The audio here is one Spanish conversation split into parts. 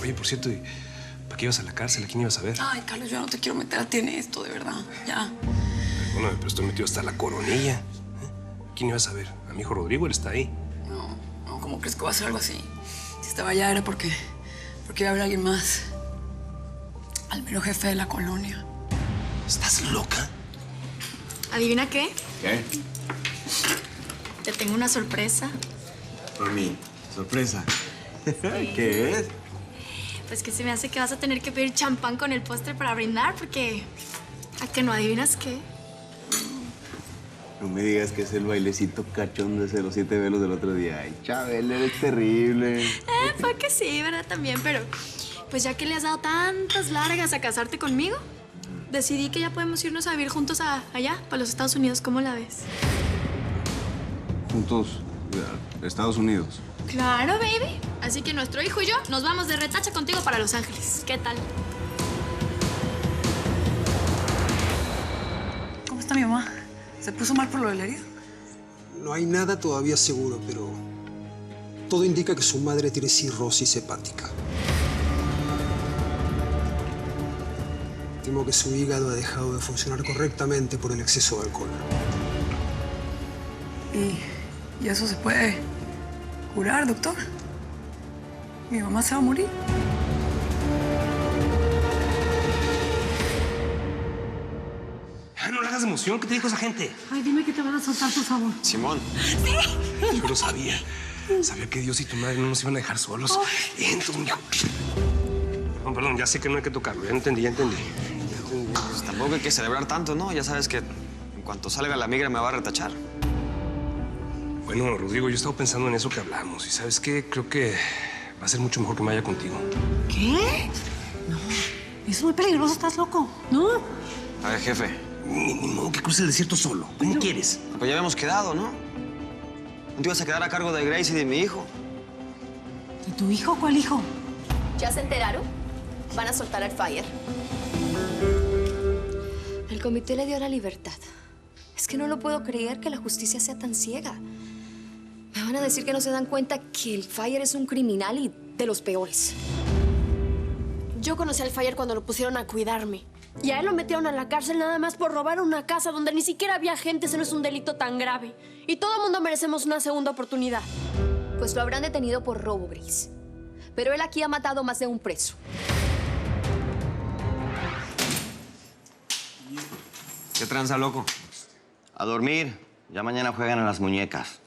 Oye, por cierto, ¿para qué ibas a la cárcel? ¿A quién ibas a ver? Ay, Carlos, yo no te quiero meter a ti en esto, de verdad. Ya. Bueno, pero estoy metido hasta la coronilla. ¿Quién ibas a ver? A mi hijo Rodrigo, él está ahí. No, ¿cómo crees que va a ser algo así? Si estaba allá era porque iba a haber alguien más. Al mero jefe de la colonia. ¿Estás loca? ¿Adivina qué? ¿Qué? Te tengo una sorpresa. Por mí. Sorpresa. ¿Qué es? Pues que se me hace que vas a tener que pedir champán con el postre para brindar, porque... ¿A que no adivinas qué? No me digas que es el bailecito cachondo ese de los 7 velos del otro día. Ay, Chabel, eres terrible. Fue que sí, ¿verdad? También, pero... Pues ya que le has dado tantas largas a casarte conmigo, decidí que ya podemos irnos a vivir juntos allá, para los Estados Unidos. ¿Cómo la ves? Juntos a Estados Unidos. Claro, baby. Así que nuestro hijo y yo nos vamos de retacha contigo para Los Ángeles. ¿Qué tal? ¿Cómo está mi mamá? ¿Se puso mal por lo del herido? No hay nada todavía seguro, pero todo indica que su madre tiene cirrosis hepática. Temo que su hígado ha dejado de funcionar correctamente por el exceso de alcohol. ¿Y eso se puede curar, doctor? ¿Mi mamá se va a morir? No le hagas de emoción. ¿Qué te dijo esa gente? Ay, dime que te van a soltar, por favor. Simón. Yo lo sabía. Sabía que Dios y tu madre no nos iban a dejar solos. Entonces, mijo. No, perdón, ya sé que no hay que tocarlo. Ya entendí. Pues tampoco hay que celebrar tanto, ¿no? Ya sabes que en cuanto salga la migra me va a retachar. Bueno, Rodrigo, yo he estado pensando en eso que hablamos. Y ¿sabes qué? Creo que va a ser mucho mejor que me vaya contigo. ¿Qué? No, eso es muy peligroso, estás loco. No. A ver, jefe. Ni modo que cruce el desierto solo. ¿Cómo quieres? Pues ya habíamos quedado, ¿no? ¿No te ibas a quedar a cargo de Grace y de mi hijo? ¿Y tu hijo? ¿Cuál hijo? ¿Ya se enteraron? Van a soltar al Fire. El comité le dio la libertad. Es que no lo puedo creer que la justicia sea tan ciega. Me van a decir que no se dan cuenta que el Fire es un criminal y de los peores. Yo conocí al Fire cuando lo pusieron a cuidarme. Y a él lo metieron a la cárcel nada más por robar una casa donde ni siquiera había gente. Ese no es un delito tan grave. Y todo el mundo merecemos una segunda oportunidad. Pues lo habrán detenido por robo, Grace. Pero él aquí ha matado más de un preso. ¿Qué tranza, loco? A dormir. Ya mañana juegan a las muñecas.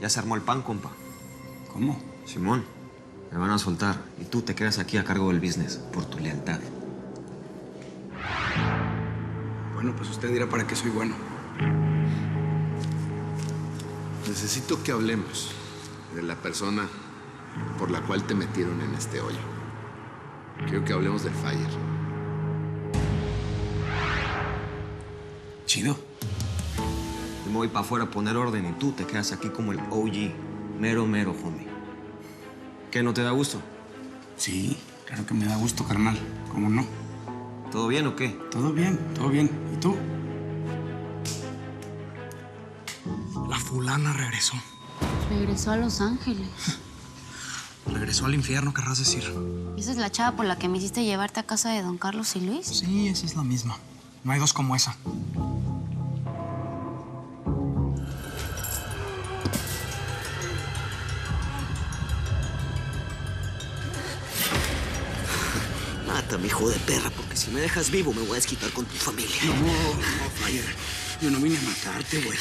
Ya se armó el pan, compa. ¿Cómo? Simón, me van a soltar y tú te quedas aquí a cargo del business por tu lealtad. Bueno, pues usted dirá para qué soy bueno. Necesito que hablemos de la persona por la cual te metieron en este hoyo. Quiero que hablemos del Fire. Chido. Yo me voy para afuera a poner orden y tú te quedas aquí como el OG. Mero, homie. ¿Qué, no te da gusto? Sí, claro que me da gusto, carnal. ¿Cómo no? ¿Todo bien o qué? Todo bien, todo bien. ¿Y tú? La fulana regresó. Regresó a Los Ángeles. Regresó al infierno, querrás decir. ¿Esa es la chava por la que me hiciste llevarte a casa de don Carlos y Luis? Sí, esa es la misma. No hay dos como esa. Mátame, hijo de perra, porque si me dejas vivo me voy a desquitar con tu familia. No, Fire. Yo no vine a matarte, güey.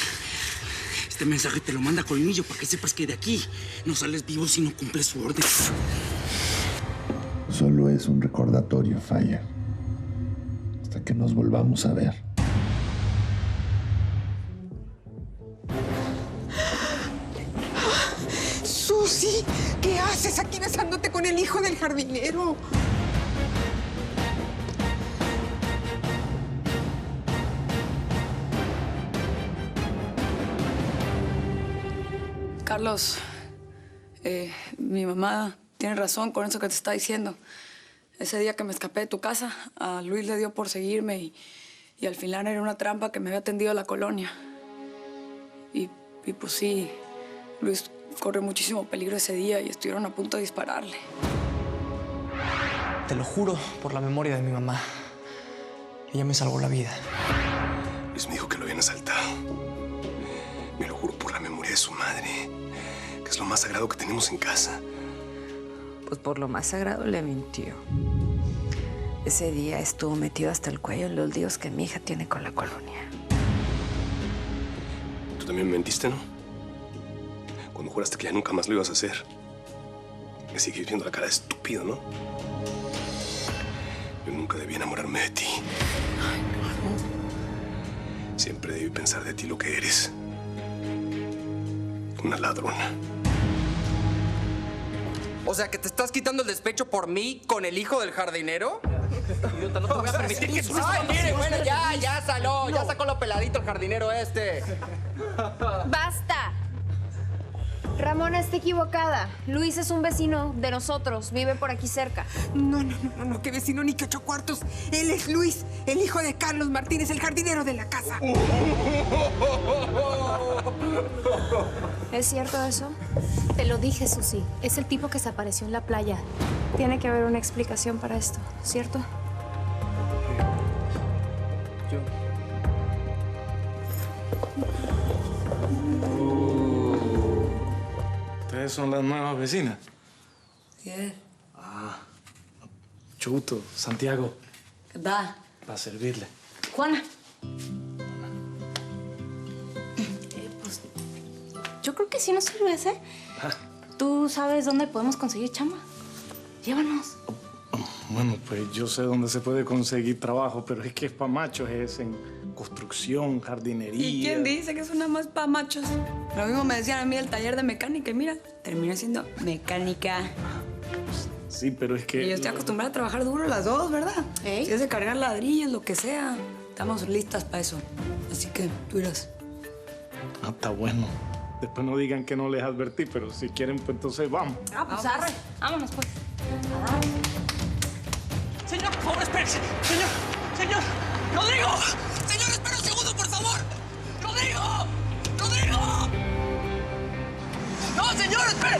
Este mensaje te lo manda Colmillo para que sepas que de aquí no sales vivo si no cumples su orden. Solo es un recordatorio, Fire. Hasta que nos volvamos a ver. Susi, ¿qué haces aquí besándote con el hijo del jardinero? Carlos, mi mamá tiene razón con eso que te está diciendo. Ese día que me escapé de tu casa, a Luis le dio por seguirme y Y al final era una trampa que me había tendido la colonia. Y pues sí, Luis corre muchísimo peligro ese día y estuvieron a punto de dispararle. Te lo juro por la memoria de mi mamá. Ella me salvó la vida. Luis me dijo que lo habían asaltado. Me lo juro por la memoria de su madre, que es lo más sagrado que tenemos en casa. Pues por lo más sagrado le mintió. Ese día estuvo metido hasta el cuello en los líos que mi hija tiene con la colonia. Tú también me mentiste, ¿no? Cuando juraste que ya nunca más lo ibas a hacer. Me sigues viendo la cara de estúpido, ¿no? Yo nunca debí enamorarme de ti. Ay, no. Siempre debí pensar de ti lo que eres. Una ladrona. O sea, ¿que te estás quitando el despecho por mí con el hijo del jardinero? Idiota, no te voy a permitir que subas. Ay, mire, bueno, ya salió. Ya sacó lo peladito el jardinero este. ¡Basta! Ramona está equivocada. Luis es un vecino de nosotros. Vive por aquí cerca. No, qué vecino ni que 8 cuartos. Él es Luis, el hijo de Carlos Martínez, el jardinero de la casa. ¿Es cierto eso? Te lo dije, Susi. Es el tipo que se apareció en la playa. Tiene que haber una explicación para esto, ¿cierto? ¿Ustedes son las nuevas vecinas? ¿Qué? Ah, Chuto, Santiago. ¿Qué tal? Para servirle. Juana. Pues, yo creo que sí nos sirves, ¿eh? ¿Tú sabes dónde podemos conseguir chamba? Llévanos. Bueno, pues yo sé dónde se puede conseguir trabajo, pero es que es para machos, es en construcción, jardinería. ¿Y quién dice que eso nada más para machos? Lo mismo me decían a mí del taller de mecánica y mira, terminé siendo mecánica. Sí, pero es que... Y yo estoy acostumbrada a trabajar duro las dos, ¿verdad? Si es de cargar ladrillos, lo que sea. Estamos listas para eso. Así que tú irás. Ah, está bueno. Después no digan que no les advertí, pero si quieren, pues entonces vamos. Ah, pues arre. Vámonos, pues. Señor, por favor, espérese. Señor. ¡Rodrigo! Señor, espera un segundo, por favor. ¡Rodrigo! ¡No, señor, espere!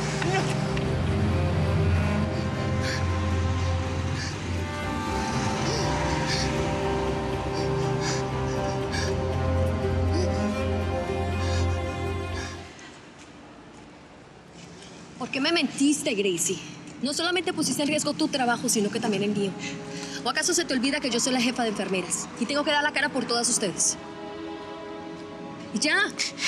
¿Por qué me mentiste, Gracie? No solamente pusiste en riesgo tu trabajo, sino que también el mío. ¿O acaso se te olvida que yo soy la jefa de enfermeras y tengo que dar la cara por todas ustedes? Y ya,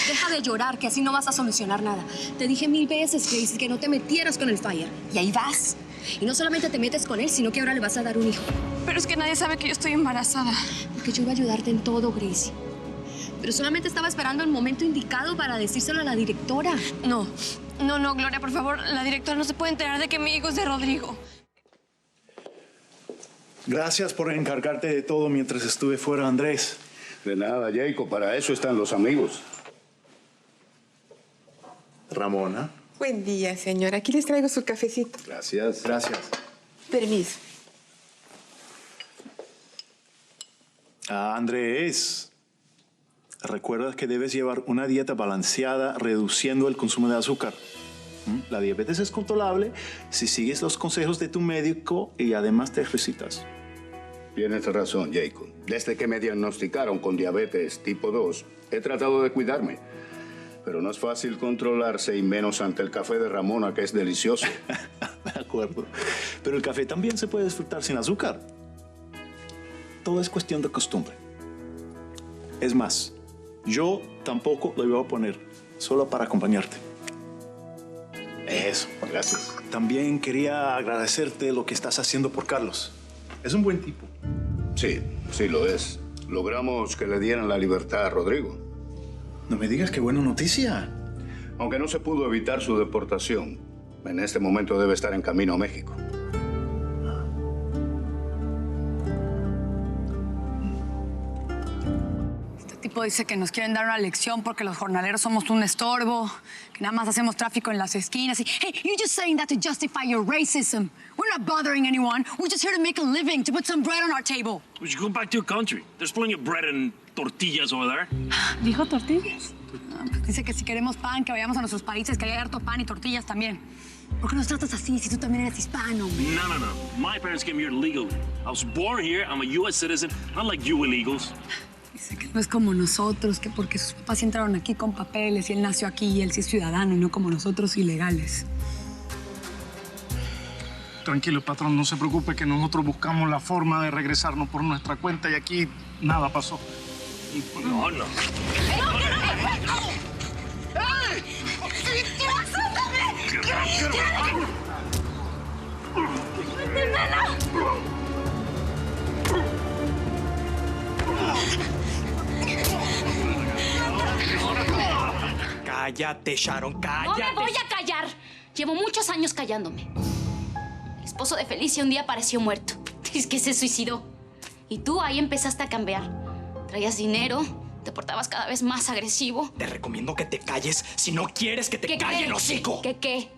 deja de llorar, que así no vas a solucionar nada. Te dije 1000 veces, Gracie, que no te metieras con el Fire. Y ahí vas. Y no solamente te metes con él, sino que ahora le vas a dar un hijo. Pero es que nadie sabe que yo estoy embarazada. Porque yo iba a ayudarte en todo, Gracie. Pero solamente estaba esperando el momento indicado para decírselo a la directora. No, Gloria, por favor. La directora no se puede enterar de que mi hijo es de Rodrigo. Gracias por encargarte de todo mientras estuve fuera, Andrés. De nada, Jacob. Para eso están los amigos. Ramona. Buen día, señora. Aquí les traigo su cafecito. Gracias. Gracias. Permiso. Andrés, recuerda que debes llevar una dieta balanceada, reduciendo el consumo de azúcar. La diabetes es controlable si sigues los consejos de tu médico y además te ejercitas. Tienes razón, Jacob. Desde que me diagnosticaron con diabetes tipo 2, he tratado de cuidarme. Pero no es fácil controlarse y menos ante el café de Ramona, que es delicioso. De acuerdo. Pero el café también se puede disfrutar sin azúcar. Todo es cuestión de costumbre. Es más, yo tampoco lo iba a poner, solo para acompañarte. Eso, gracias. También quería agradecerte lo que estás haciendo por Carlos. Es un buen tipo. Sí lo es. Logramos que le dieran la libertad a Rodrigo. No me digas qué buena noticia. Aunque no se pudo evitar su deportación, en este momento debe estar en camino a México. tipo dice que nos quieren dar una lección porque los jornaleros somos un estorbo, que nada más hacemos tráfico en las esquinas. Y, hey, you're just saying that to justify your racism. We're not bothering anyone. We're just here to make a living, to put some bread on our table. We should go back to your country. There's plenty of bread and tortillas over there. ¿Dijo tortillas? No, pues dice que si queremos pan, que vayamos a nuestros países, que haya harto pan y tortillas también. ¿Por qué nos tratas así si tú también eres hispano? No. My parents came here legally. I was born here. I'm a U.S. citizen, not like you illegals. Dice que no es como nosotros, que porque sus papás entraron aquí con papeles y él nació aquí y él sí es ciudadano y no como nosotros ilegales. Tranquilo, patrón, no se preocupe que nosotros buscamos la forma de regresarnos por nuestra cuenta y aquí nada pasó. No. Cállate, Sharon, No cállate. me voy a callar. Llevo muchos años callándome. El esposo de Felicia un día apareció muerto. Es que se suicidó. Y tú ahí empezaste a cambiar. Traías dinero, te portabas cada vez más agresivo. Te recomiendo que te calles si no quieres que te calle el hocico. ¿Qué?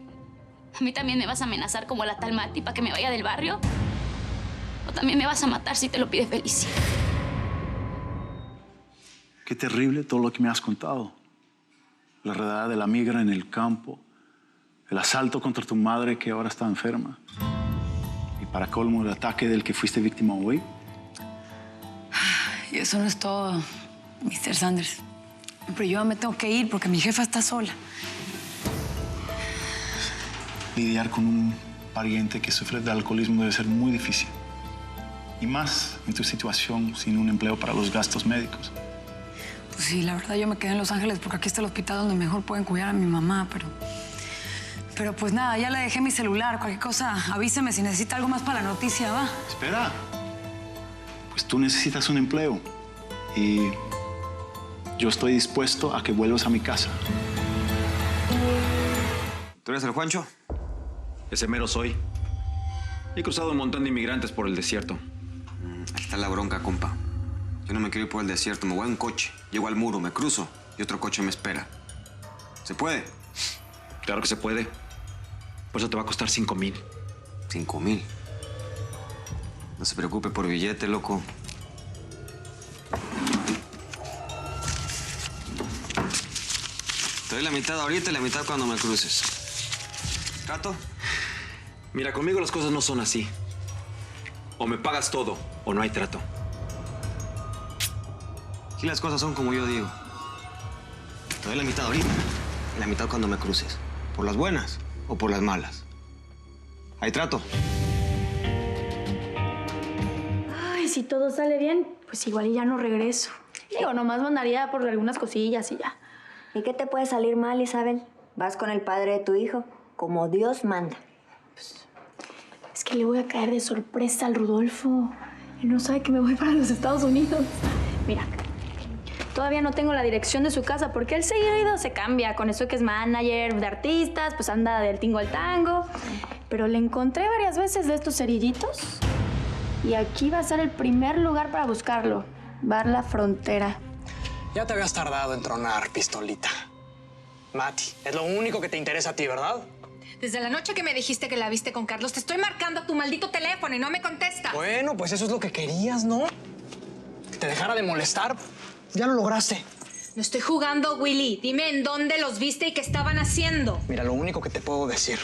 ¿A mí también me vas a amenazar como la tal Mati para que me vaya del barrio? ¿O también me vas a matar si te lo pide Felicia? Qué terrible todo lo que me has contado. La redada de la migra en el campo, el asalto contra tu madre que ahora está enferma. Y para colmo, el ataque del que fuiste víctima hoy. Y eso no es todo, Mr. Sanders. Pero yo me tengo que ir porque mi jefa está sola. Lidiar con un pariente que sufre de alcoholismo debe ser muy difícil. Y más en tu situación sin un empleo para los gastos médicos. Pues sí, la verdad yo me quedé en Los Ángeles porque aquí está el hospital donde mejor pueden cuidar a mi mamá, pero pues nada, ya le dejé mi celular. Cualquier cosa, avíseme si necesita algo más para la noticia, ¿va? Espera. Pues tú necesitas un empleo. Y yo estoy dispuesto a que vuelvas a mi casa. ¿Tú eres el Juancho? Ese mero soy. He cruzado un montón de inmigrantes por el desierto. Aquí está la bronca, compa. Yo no me quiero ir por el desierto. Me voy en coche. Llego al muro, me cruzo y otro coche me espera. ¿Se puede? Claro que se puede. Por eso te va a costar 5,000. ¿5,000? No se preocupe por billete, loco. Te doy la mitad ahorita y la mitad cuando me cruces. ¿Trato? Mira, conmigo las cosas no son así. O me pagas todo o no hay trato. Aquí las cosas son como yo digo. Te doy la mitad ahorita y la mitad cuando me cruces. ¿Por las buenas o por las malas? ¿Hay trato? Ay, si todo sale bien, pues igual y ya no regreso. Digo, nomás mandaría por algunas cosillas y ya. ¿Y qué te puede salir mal, Isabel? Vas con el padre de tu hijo, como Dios manda. Es que le voy a caer de sorpresa al Rudolfo. Él no sabe que me voy para los Estados Unidos. Mira, todavía no tengo la dirección de su casa porque él seguido se cambia. Con eso que es manager de artistas, pues anda del tingo al tango. Pero le encontré varias veces de estos cerillitos. Y aquí va a ser el primer lugar para buscarlo. Bar La Frontera. Ya te habías tardado en tronar, pistolita. Mati, es lo único que te interesa a ti, ¿verdad? Desde la noche que me dijiste que la viste con Carlos, te estoy marcando a tu maldito teléfono y no me contestas. Bueno, pues eso es lo que querías, ¿no? Que te dejara de molestar. Ya lo lograste. No estoy jugando, Willy. Dime en dónde los viste y qué estaban haciendo. Mira, lo único que te puedo decir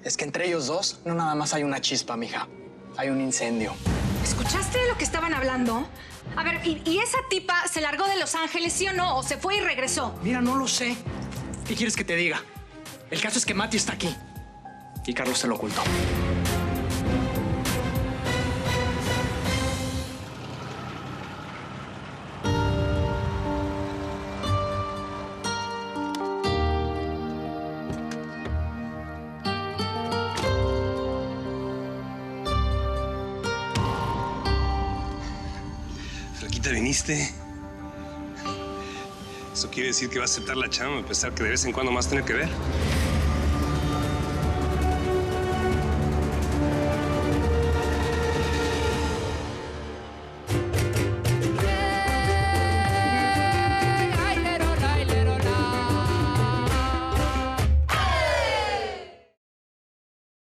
es que entre ellos dos no nada más hay una chispa, mija. Hay un incendio. ¿Escuchaste de lo que estaban hablando? A ver, ¿y esa tipa se largó de Los Ángeles, sí o no? ¿O se fue y regresó? Mira, no lo sé. ¿Qué quieres que te diga? El caso es que Mati está aquí. Y Carlos se lo ocultó. Flaquita, viniste. ¿Eso quiere decir que va a aceptar la chamba a pesar que de vez en cuando más tener que ver?